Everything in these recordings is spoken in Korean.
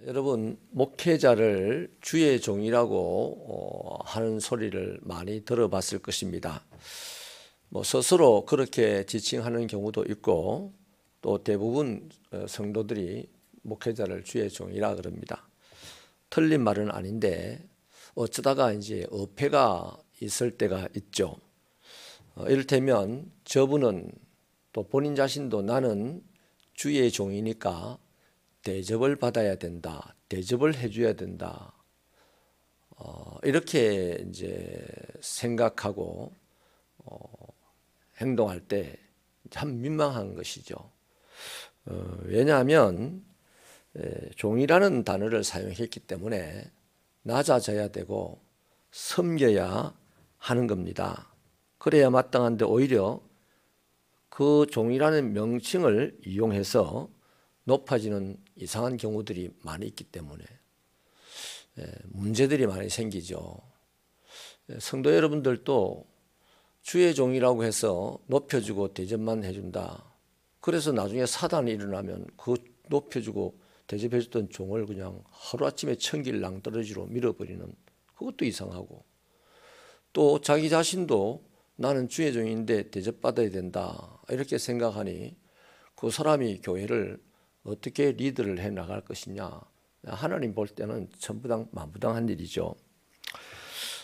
여러분, 목회자를 주의 종이라고 하는 소리를 많이 들어봤을 것입니다. 스스로 그렇게 지칭하는 경우도 있고, 또 대부분 성도들이 목회자를 주의 종이라 그럽니다. 틀린 말은 아닌데 어쩌다가 이제 어폐가 있을 때가 있죠. 이를테면 저분은 또 본인 자신도 나는 주의 종이니까 대접을 받아야 된다, 대접을 해줘야 된다, 이렇게 이제 생각하고 행동할 때 참 민망한 것이죠. 왜냐하면 종이라는 단어를 사용했기 때문에 낮아져야 되고 섬겨야 하는 겁니다. 그래야 마땅한데 오히려 그 종이라는 명칭을 이용해서 높아지는 이상한 경우들이 많이 있기 때문에 문제들이 많이 생기죠. 성도 여러분들도 주의 종이라고 해서 높여주고 대접만 해준다. 그래서 나중에 사단이 일어나면 그 높여주고 대접해줬던 종을 그냥 하루아침에 천길 낭떠러지로 밀어버리는, 그것도 이상하고, 또 자기 자신도 나는 주의 종인데 대접받아야 된다 이렇게 생각하니 그 사람이 교회를 어떻게 리드를 해 나갈 것이냐, 하나님 볼 때는 천부당만부당한 일이죠.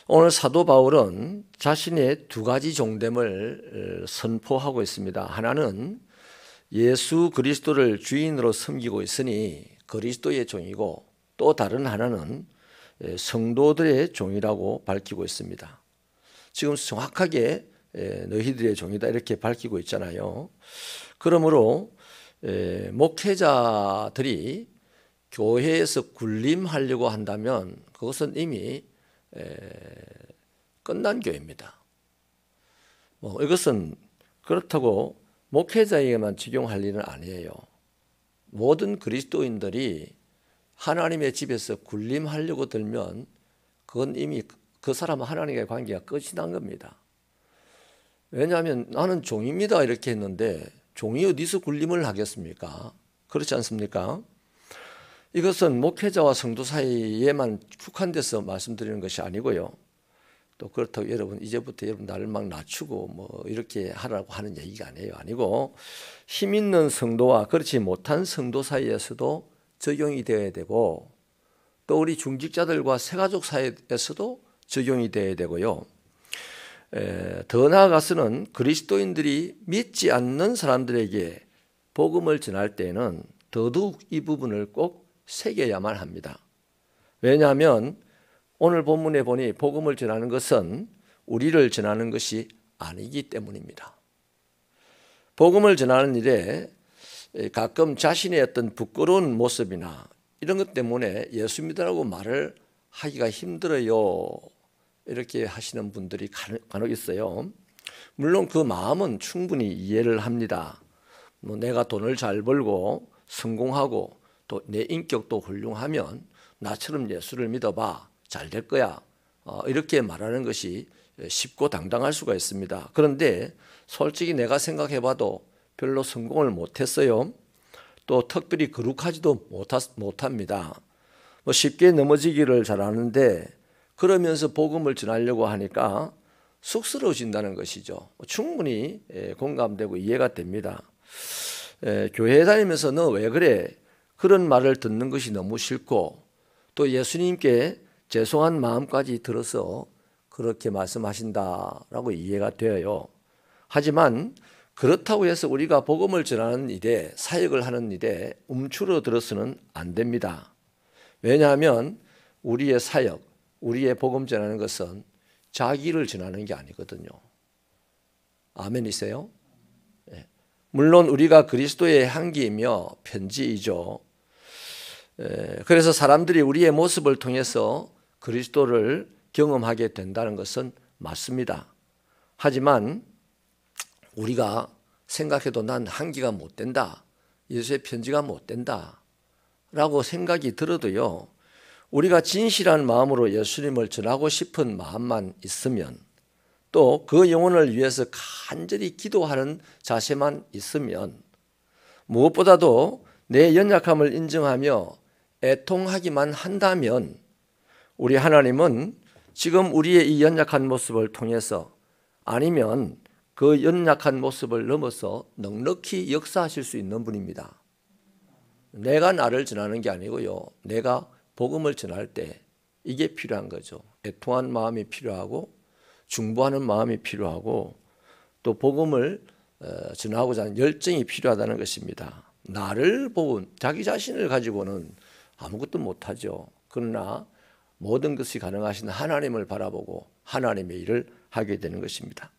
오늘 사도 바울은 자신의 두 가지 종됨을 선포하고 있습니다. 하나는 예수 그리스도를 주인으로 섬기고 있으니 그리스도의 종이고, 또 다른 하나는 성도들의 종이라고 밝히고 있습니다. 지금 정확하게 너희들의 종이다 이렇게 밝히고 있잖아요. 그러므로 목회자들이 교회에서 군림하려고 한다면 그것은 이미 끝난 교회입니다. 이것은 그렇다고 목회자에게만 적용할 일은 아니에요. 모든 그리스도인들이 하나님의 집에서 군림하려고 들면 그건 이미 그 사람은 하나님과의 관계가 끝이 난 겁니다. 왜냐하면 나는 종입니다 이렇게 했는데 종이 어디서 군림을 하겠습니까? 그렇지 않습니까? 이것은 목회자와 성도 사이에만 국한돼서 말씀드리는 것이 아니고요. 또 그렇다고 여러분 이제부터 여러분 나를 막 낮추고 이렇게 하라고 하는 얘기가 아니고, 힘 있는 성도와 그렇지 못한 성도 사이에서도 적용이 되어야 되고, 또 우리 중직자들과 새가족 사이에서도 적용이 되어야 되고요. 더 나아가서는 그리스도인들이 믿지 않는 사람들에게 복음을 전할 때는 더더욱 이 부분을 꼭 새겨야만 합니다. 왜냐하면 오늘 본문에 보니 복음을 전하는 것은 우리를 전하는 것이 아니기 때문입니다. 복음을 전하는 일에 가끔 자신의 어떤 부끄러운 모습이나 이런 것 때문에 예수 믿으라고 말을 하기가 힘들어요 이렇게 하시는 분들이 간혹 있어요. 물론 그 마음은 충분히 이해를 합니다. 내가 돈을 잘 벌고 성공하고 또 내 인격도 훌륭하면 나처럼 예수를 믿어봐, 잘 될 거야, 이렇게 말하는 것이 쉽고 당당할 수가 있습니다. 그런데 솔직히 내가 생각해봐도 별로 성공을 못했어요. 또 특별히 거룩하지도 못합니다. 쉽게 넘어지기를 잘하는데 그러면서 복음을 전하려고 하니까 쑥스러워진다는 것이죠. 충분히 공감되고 이해가 됩니다. 교회 다니면서 너 왜 그래? 그런 말을 듣는 것이 너무 싫고, 또 예수님께 죄송한 마음까지 들어서 그렇게 말씀하신다라고 이해가 되어요. 하지만 그렇다고 해서 우리가 복음을 전하는 일에, 사역을 하는 일에 움츠러들어서는 안 됩니다. 왜냐하면 우리의 사역, 우리의 복음 전하는 것은 자기를 전하는 게 아니거든요. 아멘이세요? 물론 우리가 그리스도의 향기이며 편지이죠. 그래서 사람들이 우리의 모습을 통해서 그리스도를 경험하게 된다는 것은 맞습니다. 하지만 우리가 생각해도 난 향기가 못 된다, 예수의 편지가 못 된다 라고 생각이 들어도요, 우리가 진실한 마음으로 예수님을 전하고 싶은 마음만 있으면, 또 그 영혼을 위해서 간절히 기도하는 자세만 있으면, 무엇보다도 내 연약함을 인정하며 애통하기만 한다면 우리 하나님은 지금 우리의 이 연약한 모습을 통해서 아니면 그 연약한 모습을 넘어서 넉넉히 역사하실 수 있는 분입니다. 내가 나를 전하는 게 아니고요. 내가 복음을 전할 때 이게 필요한 거죠. 애통한 마음이 필요하고 중보하는 마음이 필요하고 또 복음을 전하고자 하는 열정이 필요하다는 것입니다. 나를 보고 자기 자신을 가지고는 아무것도 못하죠. 그러나 모든 것이 가능하신 하나님을 바라보고 하나님의 일을 하게 되는 것입니다.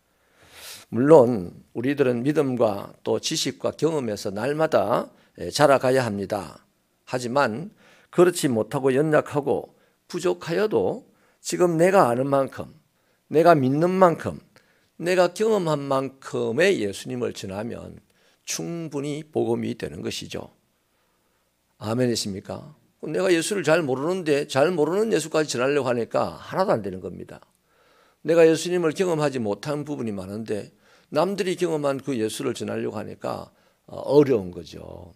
물론 우리들은 믿음과 또 지식과 경험에서 날마다 자라가야 합니다. 하지만 그렇지 못하고 연약하고 부족하여도 지금 내가 아는 만큼, 내가 믿는 만큼, 내가 경험한 만큼의 예수님을 전하면 충분히 복음이 되는 것이죠. 아멘이십니까? 내가 예수를 잘 모르는데 잘 모르는 예수까지 전하려고 하니까 하나도 안 되는 겁니다. 내가 예수님을 경험하지 못한 부분이 많은데 남들이 경험한 그 예수를 전하려고 하니까 어려운 거죠.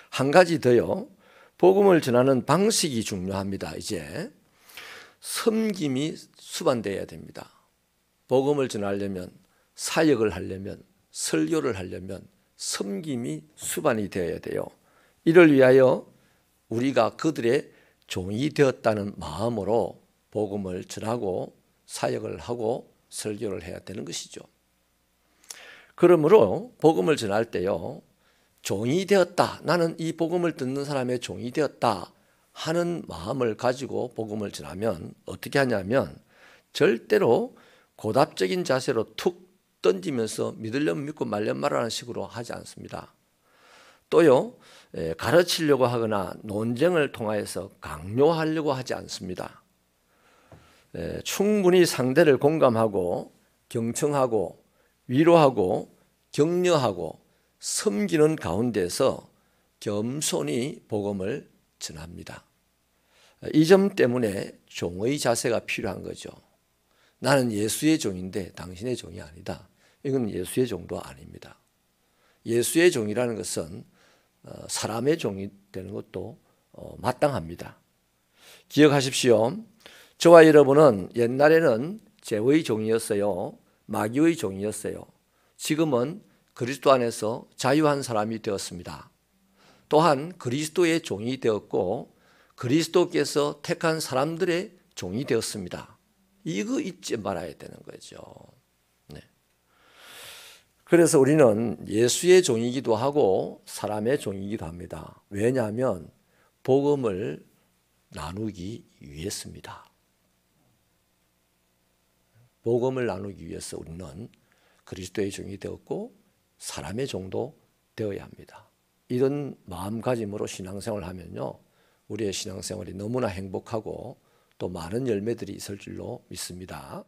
한 가지 더요. 복음을 전하는 방식이 중요합니다. 이제 섬김이 수반되어야 됩니다. 복음을 전하려면, 사역을 하려면, 설교를 하려면 섬김이 수반이 되어야 돼요. 이를 위하여 우리가 그들의 종이 되었다는 마음으로 복음을 전하고 사역을 하고 설교를 해야 되는 것이죠. 그러므로 복음을 전할 때요, 종이 되었다, 나는 이 복음을 듣는 사람의 종이 되었다 하는 마음을 가지고 복음을 전하면 어떻게 하냐면 절대로 고답적인 자세로 툭 던지면서 믿으려면 믿고 말려면 말하는 식으로 하지 않습니다. 또요, 가르치려고 하거나 논쟁을 통하여서 강요하려고 하지 않습니다. 충분히 상대를 공감하고 경청하고 위로하고 격려하고 섬기는 가운데서 겸손히 복음을 전합니다. 이 점 때문에 종의 자세가 필요한 거죠. 나는 예수의 종인데 당신의 종이 아니다. 이건 예수의 종도 아닙니다. 예수의 종이라는 것은 사람의 종이 되는 것도 마땅합니다. 기억하십시오. 저와 여러분은 옛날에는 죄의 종이었어요. 마귀의 종이었어요. 지금은 그리스도 안에서 자유한 사람이 되었습니다. 또한 그리스도의 종이 되었고 그리스도께서 택한 사람들의 종이 되었습니다. 이거 잊지 말아야 되는 거죠. 네. 그래서 우리는 예수의 종이기도 하고 사람의 종이기도 합니다. 왜냐하면 복음을 나누기 위해서입니다. 복음을 나누기 위해서 우리는 그리스도의 종이 되었고 사람의 종도 되어야 합니다. 이런 마음가짐으로 신앙생활을 하면요, 우리의 신앙생활이 너무나 행복하고 또 많은 열매들이 있을 줄로 믿습니다.